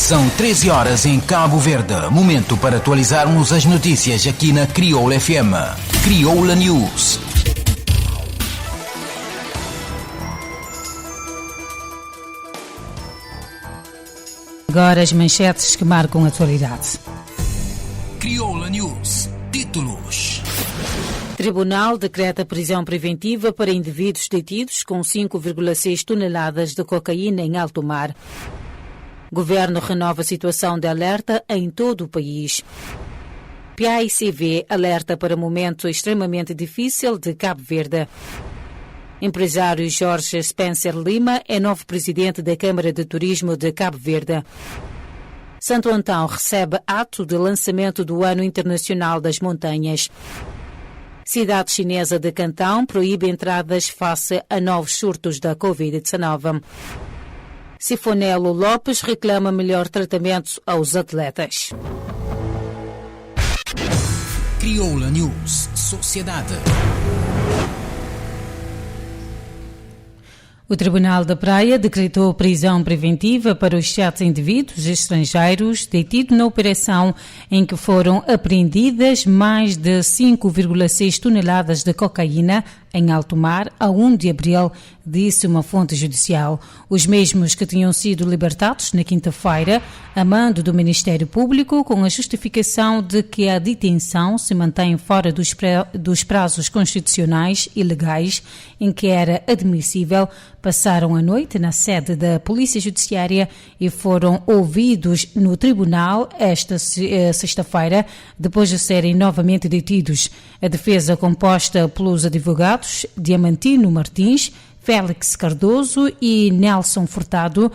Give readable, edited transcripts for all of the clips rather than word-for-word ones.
São 13 horas em Cabo Verde. Momento para atualizarmos as notícias aqui na Crioula FM. Crioula News. Agora as manchetes que marcam a atualidade. Crioula News. Títulos. Tribunal decreta prisão preventiva para indivíduos detidos com 5,6 toneladas de cocaína em alto mar. Governo renova a situação de alerta em todo o país. PAICV alerta para momento extremamente difícil de Cabo Verde. Empresário Jorge Spencer Lima é novo presidente da Câmara de Turismo de Cabo Verde. Santo Antão recebe ato de lançamento do Ano Internacional das Montanhas. Cidade chinesa de Cantão proíbe entradas face a novos surtos da Covid-19. Sifonelo Lopes reclama melhor tratamento aos atletas. Crioula News. Sociedade. O Tribunal da Praia decretou prisão preventiva para os 7 indivíduos estrangeiros detidos na operação em que foram apreendidas mais de 5,6 toneladas de cocaína em alto mar a 1 de abril, disse uma fonte judicial. Os mesmos que tinham sido libertados na quinta-feira, a mando do Ministério Público, com a justificação de que a detenção se mantém fora dos prazos constitucionais e legais em que era admissível, passaram a noite na sede da Polícia Judiciária e foram ouvidos no tribunal esta sexta-feira, depois de serem novamente detidos. A defesa, composta pelos advogados Diamantino Martins, Félix Cardoso e Nelson Furtado,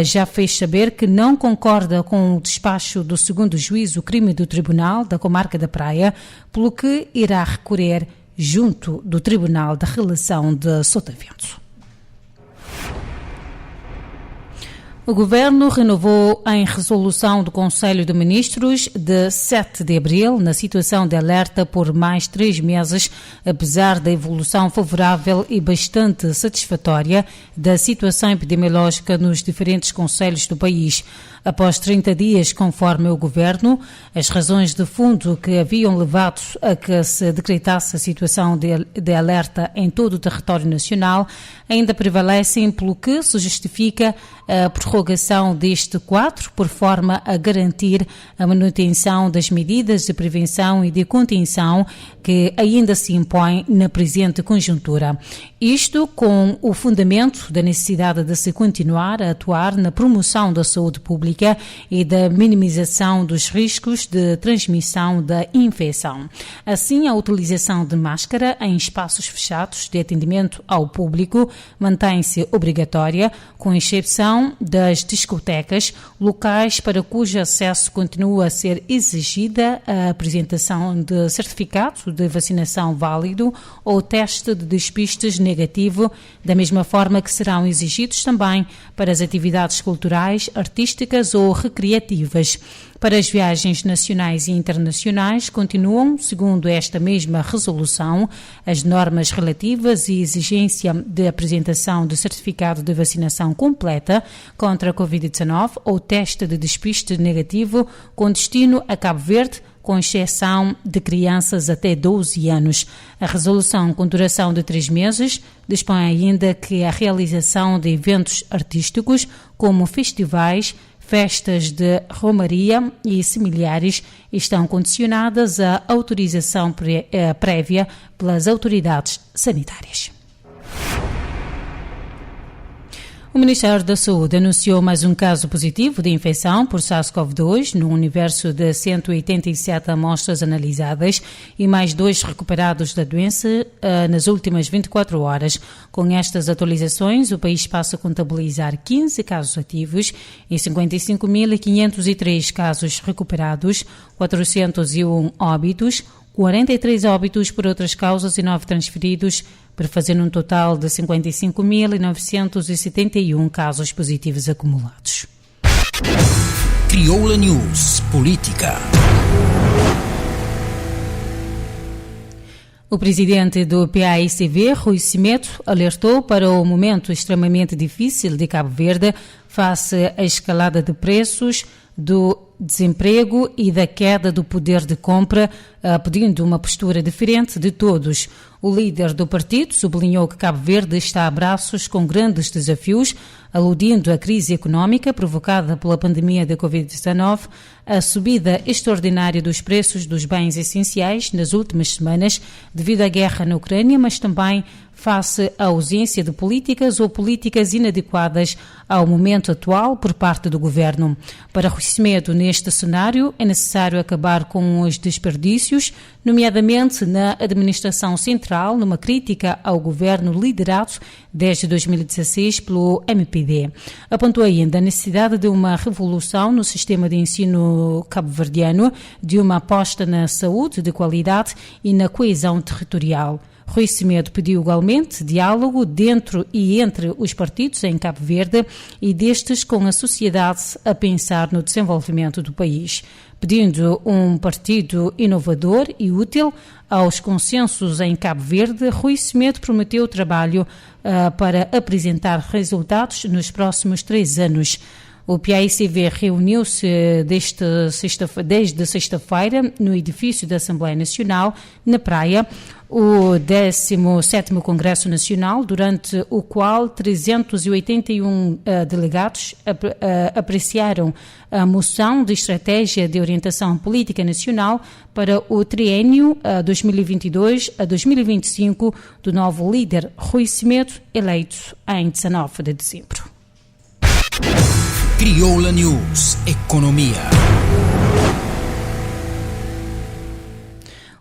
já fez saber que não concorda com o despacho do segundo juízo crime do Tribunal da Comarca da Praia, pelo que irá recorrer junto do Tribunal da Relação de Sotavento. O Governo renovou em resolução do Conselho de Ministros de 7 de abril na situação de alerta por mais 3 meses, apesar da evolução favorável e bastante satisfatória da situação epidemiológica nos diferentes concelhos do país. Após 30 dias, conforme o Governo, as razões de fundo que haviam levado a que se decretasse a situação de alerta em todo o território nacional ainda prevalecem, pelo que se justifica a prorrogação deste quadro por forma a garantir a manutenção das medidas de prevenção e de contenção que ainda se impõem na presente conjuntura. Isto com o fundamento da necessidade de se continuar a atuar na promoção da saúde pública e da minimização dos riscos de transmissão da infecção. Assim, a utilização de máscara em espaços fechados de atendimento ao público mantém-se obrigatória, com exceção das discotecas, locais para cujo acesso continua a ser exigida a apresentação de certificado de vacinação válido ou teste de despistes negativo, da mesma forma que serão exigidos também para as atividades culturais, artísticas ou recreativas. Para as viagens nacionais e internacionais, continuam, segundo esta mesma resolução, as normas relativas e exigência de apresentação de certificado de vacinação completa contra a Covid-19 ou teste de despiste negativo com destino a Cabo Verde, com exceção de crianças até 12 anos. A resolução, com duração de 3 meses, dispõe ainda que a realização de eventos artísticos, como festivais, festas de romaria e similares, estão condicionadas à autorização prévia pelas autoridades sanitárias. O Ministério da Saúde anunciou mais um caso positivo de infecção por SARS-CoV-2 no universo de 187 amostras analisadas e mais 2 recuperados da doença nas últimas 24 horas. Com estas atualizações, o país passa a contabilizar 15 casos ativos e 55.503 casos recuperados, 401 óbitos, 43 óbitos por outras causas e 9 transferidos, para fazer um total de 55.971 casos positivos acumulados. Crioula News. Política. O presidente do PAICV, Rui Cimeto, alertou para o momento extremamente difícil de Cabo Verde face à escalada de preços, do desemprego e da queda do poder de compra, pedindo uma postura diferente de todos. O líder do partido sublinhou que Cabo Verde está a braços com grandes desafios, aludindo à crise económica provocada pela pandemia da Covid-19, a subida extraordinária dos preços dos bens essenciais nas últimas semanas devido à guerra na Ucrânia, mas também face à ausência de políticas ou políticas inadequadas ao momento atual por parte do governo. Para Rui Semedo, neste cenário, é necessário acabar com os desperdícios, nomeadamente na administração central, numa crítica ao governo liderado desde 2016 pelo MPD. Apontou ainda a necessidade de uma revolução no sistema de ensino cabo-verdiano, de uma aposta na saúde de qualidade e na coesão territorial. Rui Semedo pediu igualmente diálogo dentro e entre os partidos em Cabo Verde e destes com a sociedade a pensar no desenvolvimento do país. Pedindo um partido inovador e útil aos consensos em Cabo Verde, Rui Semedo prometeu trabalho para apresentar resultados nos próximos 3 anos. O PAICV reuniu-se desde sexta-feira no edifício da Assembleia Nacional, na Praia, o 17º Congresso Nacional, durante o qual 381 delegados apreciaram a moção de estratégia de orientação política nacional para o triênio 2022 a 2025 do novo líder Rui Semedo, eleito em 19 de dezembro. Crioula News, Economia.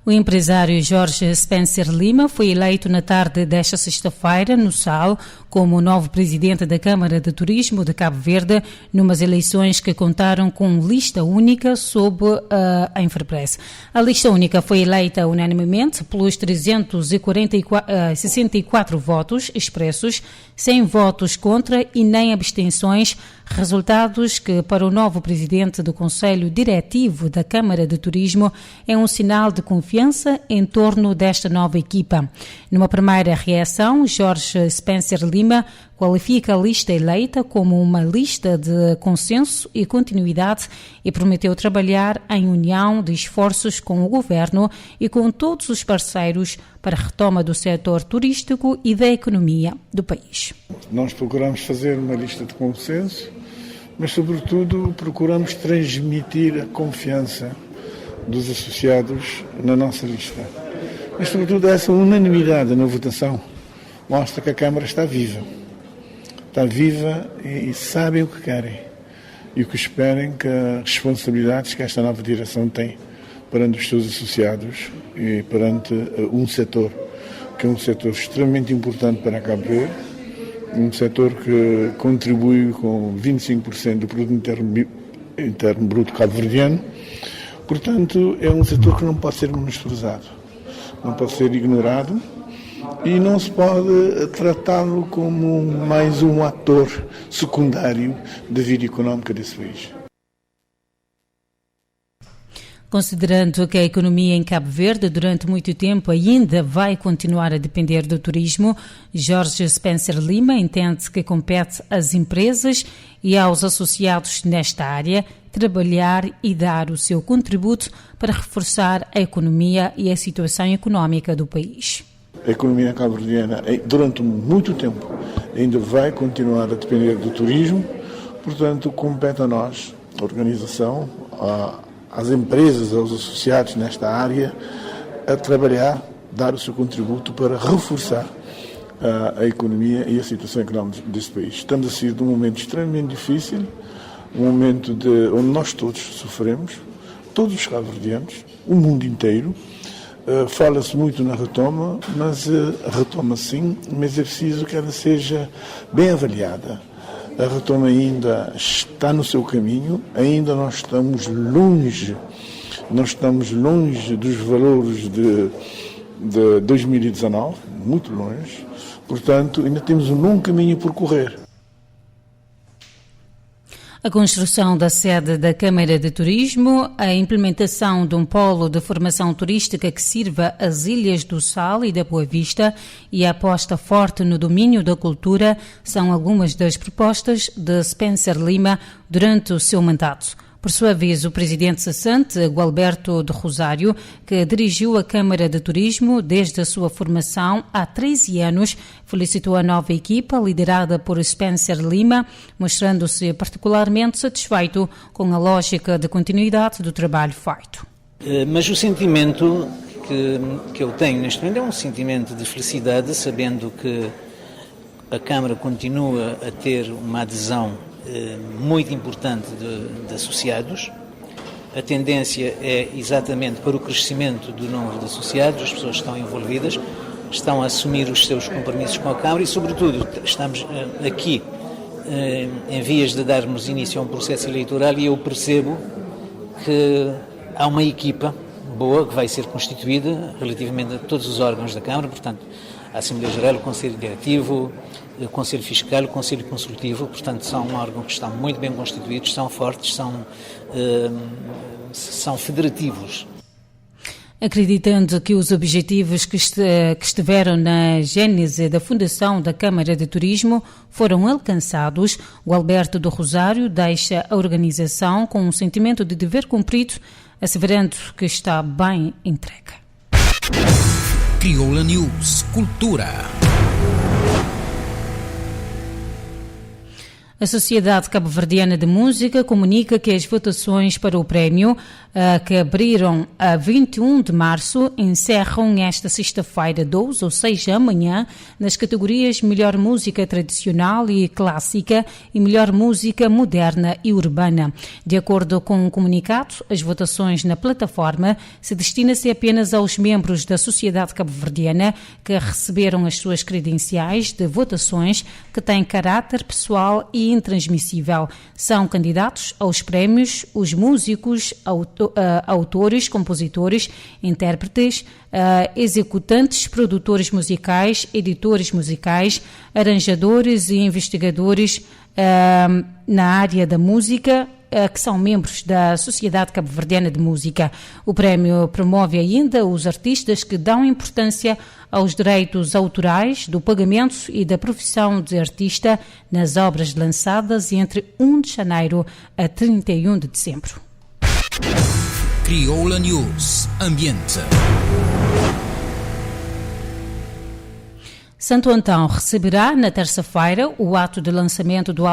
O empresário Jorge Spencer Lima foi eleito na tarde desta sexta-feira no SAL como o novo presidente da Câmara de Turismo de Cabo Verde, numas eleições que contaram com lista única sob a Infopress. A lista única foi eleita unanimemente pelos 364 votos expressos, sem votos contra e nem abstenções, resultados que, para o novo presidente do Conselho Diretivo da Câmara de Turismo, é um sinal de confiança em torno desta nova equipa. Numa primeira reação, Jorge Spencer Lima qualifica a lista eleita como uma lista de consenso e continuidade e prometeu trabalhar em união de esforços com o governo e com todos os parceiros para a retoma do setor turístico e da economia do país. Nós procuramos fazer uma lista de consenso, mas sobretudo procuramos transmitir a confiança dos associados na nossa lista. Mas sobretudo essa unanimidade na votação mostra que a Câmara está viva. Está viva e sabem o que querem e o que esperem, que as responsabilidades que esta nova direção tem perante os seus associados e perante um setor, que é um setor extremamente importante para Cabo Verde, um setor que contribui com 25% do produto interno bruto cabo-verdiano. Portanto, é um setor que não pode ser menosprezado, não pode ser ignorado e não se pode tratá-lo como mais um ator secundário da vida económica desse país. Considerando que a economia em Cabo Verde durante muito tempo ainda vai continuar a depender do turismo, Jorge Spencer Lima entende que compete às empresas e aos associados nesta área trabalhar e dar o seu contributo para reforçar a economia e a situação económica do país. A economia cabo-verdiana, durante muito tempo, ainda vai continuar a depender do turismo, portanto, compete a nós, a organização, às empresas, aos associados nesta área, a trabalhar, dar o seu contributo para reforçar a economia e a situação económica deste país. Estamos a sair de um momento extremamente difícil, um momento onde nós todos sofremos, todos os cabo-verdianos, o mundo inteiro. Fala-se muito na retoma, mas a retoma sim, mas é preciso que ela seja bem avaliada. A retoma ainda está no seu caminho, ainda nós estamos longe dos valores de 2019, muito longe, portanto ainda temos um longo caminho por correr. A construção da sede da Câmara de Turismo, a implementação de um polo de formação turística que sirva as Ilhas do Sal e da Boa Vista e a aposta forte no domínio da cultura são algumas das propostas de Spencer Lima durante o seu mandato. Por sua vez, o presidente cessante, Gualberto de Rosário, que dirigiu a Câmara de Turismo desde a sua formação há 13 anos, felicitou a nova equipa, liderada por Spencer Lima, mostrando-se particularmente satisfeito com a lógica de continuidade do trabalho feito. Mas o sentimento que eu tenho neste momento é um sentimento de felicidade, sabendo que a Câmara continua a ter uma adesão muito importante de associados. A tendência é exatamente para o crescimento do número de associados, as pessoas que estão envolvidas, estão a assumir os seus compromissos com a Câmara e, sobretudo, estamos aqui em vias de darmos início a um processo eleitoral e eu percebo que há uma equipa boa que vai ser constituída relativamente a todos os órgãos da Câmara, portanto, a Assembleia Geral, o Conselho Diretivo, o Conselho Fiscal, o Conselho Consultivo, portanto, são órgãos que estão muito bem constituídos, são fortes, são federativos. Acreditando que os objetivos que estiveram na gênese da fundação da Câmara de Turismo foram alcançados, o Gualberto do Rosário deixa a organização com um sentimento de dever cumprido, asseverando que está bem entregue. Crioula News Cultura. A Sociedade Cabo-Verdiana de Música comunica que as votações para o prémio, que abriram a 21 de março, encerram esta sexta-feira 12, ou seja, amanhã, nas categorias Melhor Música Tradicional e Clássica e Melhor Música Moderna e Urbana. De acordo com o comunicado, as votações na plataforma se destinam-se apenas aos membros da Sociedade Cabo-Verdiana que receberam as suas credenciais de votações que têm caráter pessoal e intransmissível. São candidatos aos prémios os músicos, autores, compositores, intérpretes, executantes, produtores musicais, editores musicais, arranjadores e investigadores na área da música, que são membros da Sociedade Cabo-Verdiana de Música. O prémio promove ainda os artistas que dão importância aos direitos autorais, do pagamento e da profissão de artista nas obras lançadas entre 1 de janeiro a 31 de dezembro. Crioula News Ambiente. Santo Antão receberá na terça-feira o ato de lançamento do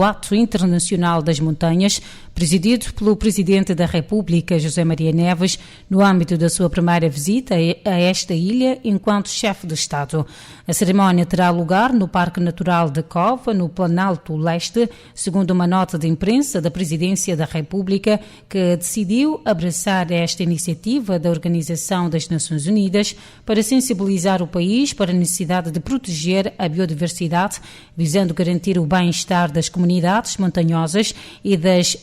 Ato Internacional das Montanhas, presidido pelo Presidente da República, José Maria Neves, no âmbito da sua primeira visita a esta ilha enquanto chefe de Estado. A cerimónia terá lugar no Parque Natural de Cova, no Planalto Leste, segundo uma nota de imprensa da Presidência da República, que decidiu abraçar esta iniciativa da Organização das Nações Unidas para sensibilizar o país para a necessidade de proteger a biodiversidade, visando garantir o bem-estar das comunidades montanhosas e das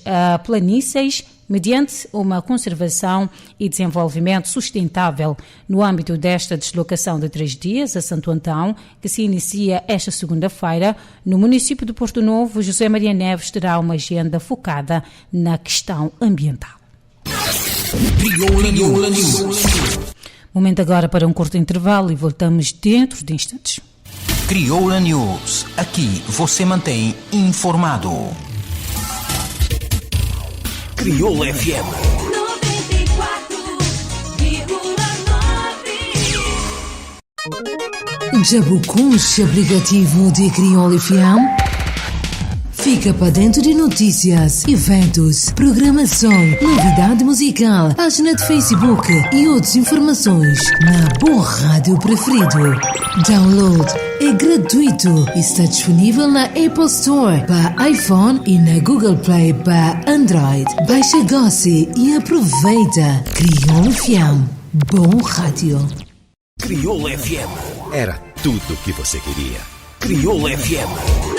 planícies, mediante uma conservação e desenvolvimento sustentável. No âmbito desta deslocação de 3 dias a Santo Antão, que se inicia esta segunda-feira, no município de Porto Novo, José Maria Neves terá uma agenda focada na questão ambiental. Crioula News. Momento agora para um curto intervalo e voltamos dentro de instantes. Crioula News. Aqui você mantém informado. Crioula FM. 94,9. Jabucunche, aplicativo de Crioula FM. Fica para dentro de notícias, eventos, programação, novidade musical, página de Facebook e outras informações na boa rádio preferido. Download é gratuito e está disponível na Apple Store para iPhone e na Google Play para Android. Baixa, goce e aproveita. Crioula FM. Bom rádio. Crioula FM. Era tudo o que você queria. Crioula FM.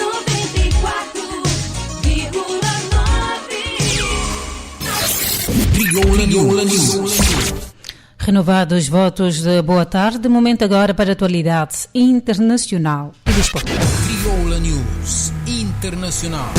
Crioula News. Renovados votos de boa tarde, momento agora para a atualidade internacional e desporto. Crioula News. Internacional.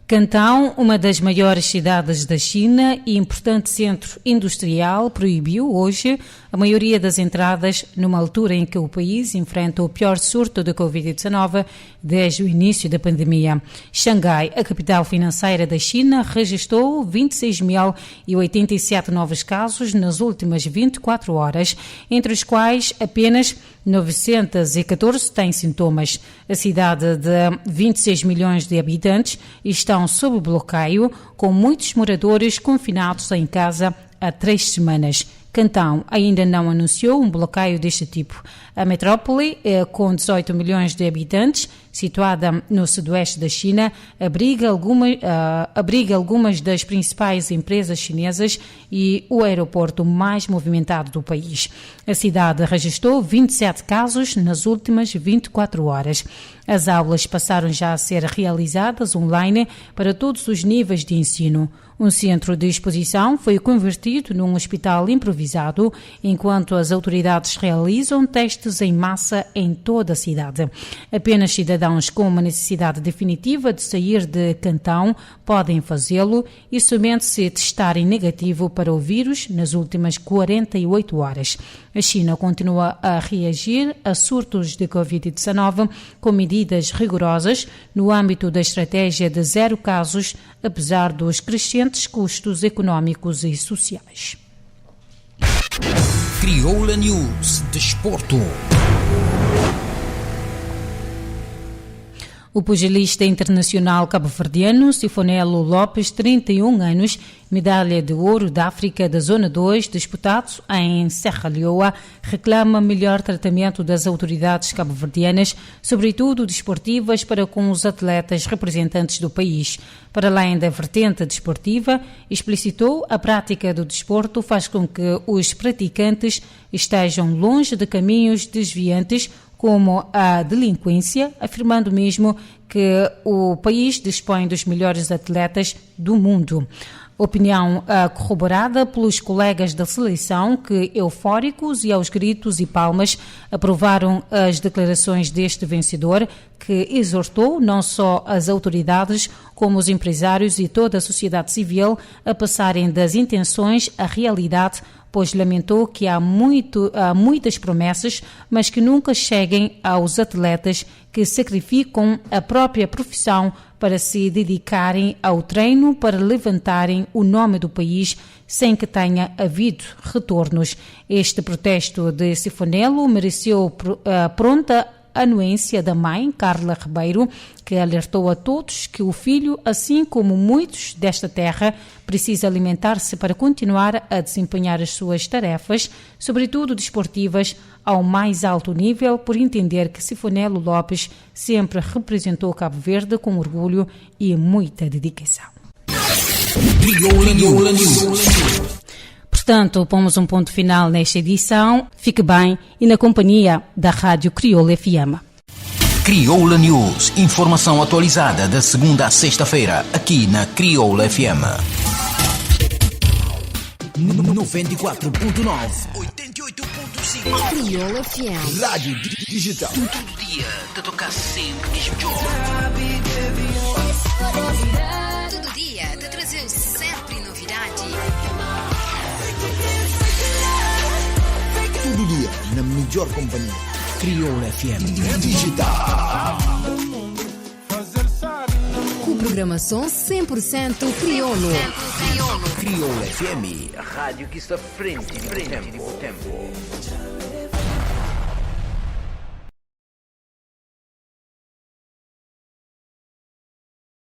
Cantão, uma das maiores cidades da China e importante centro industrial, proibiu hoje a maioria das entradas numa altura em que o país enfrenta o pior surto de Covid-19 desde o início da pandemia. Xangai, a capital financeira da China, registrou 26.087 novos casos nas últimas 24 horas, entre os quais apenas 914 têm sintomas. A cidade de 26 milhões de habitantes está sob bloqueio, com muitos moradores confinados em casa há 3 semanas. Cantão ainda não anunciou um bloqueio deste tipo. A metrópole, com 18 milhões de habitantes, situada no sudoeste da China, abriga algumas das principais empresas chinesas e o aeroporto mais movimentado do país. A cidade registrou 27 casos nas últimas 24 horas. As aulas passaram já a ser realizadas online para todos os níveis de ensino. Um centro de exposição foi convertido num hospital improvisado, enquanto as autoridades realizam testes em massa em toda a cidade. Apenas cidadãos com uma necessidade definitiva de sair de Cantão podem fazê-lo e somente se testarem negativo para o vírus nas últimas 48 horas. A China continua a reagir a surtos de Covid-19 com medidas rigorosas no âmbito da estratégia de 0 casos, apesar dos crescentes custos económicos e sociais. Crioula News Desporto. O pugilista internacional cabo-verdiano Sifonelo Lopes, 31 anos, medalha de ouro da África da Zona 2, disputado em Serra Leoa, reclama melhor tratamento das autoridades cabo-verdianas, sobretudo desportivas, para com os atletas representantes do país. Para além da vertente desportiva, explicitou a prática do desporto faz com que os praticantes estejam longe de caminhos desviantes, como a delinquência, afirmando mesmo que o país dispõe dos melhores atletas do mundo. Opinião corroborada pelos colegas da seleção que, eufóricos e aos gritos e palmas, aprovaram as declarações deste vencedor, que exortou não só as autoridades, como os empresários e toda a sociedade civil a passarem das intenções à realidade, pois lamentou que há muitas promessas, mas que nunca cheguem aos atletas que sacrificam a própria profissão para se dedicarem ao treino para levantarem o nome do país sem que tenha havido retornos. Este protesto de Sifonelo mereceu pronta anuência da mãe, Carla Ribeiro, que alertou a todos que o filho, assim como muitos desta terra, precisa alimentar-se para continuar a desempenhar as suas tarefas, sobretudo desportivas, ao mais alto nível, por entender que Sifonelo Lopes sempre representou Cabo Verde com orgulho e muita dedicação. Crioula News. Portanto, pomos um ponto final nesta edição. Fique bem e na companhia da Rádio Crioula FM. Crioula News. Informação atualizada da segunda à sexta-feira, aqui na Crioula FM. 94.9, 88.5. Crioula FM. Rádio digital. Todo dia, te tocar sempre disco. Todo dia te trazer sempre novidade. Todo dia, na melhor companhia. Crioula FM Digital. Com programação 100% crioulo. Crioula FM, a rádio que está frente do tempo.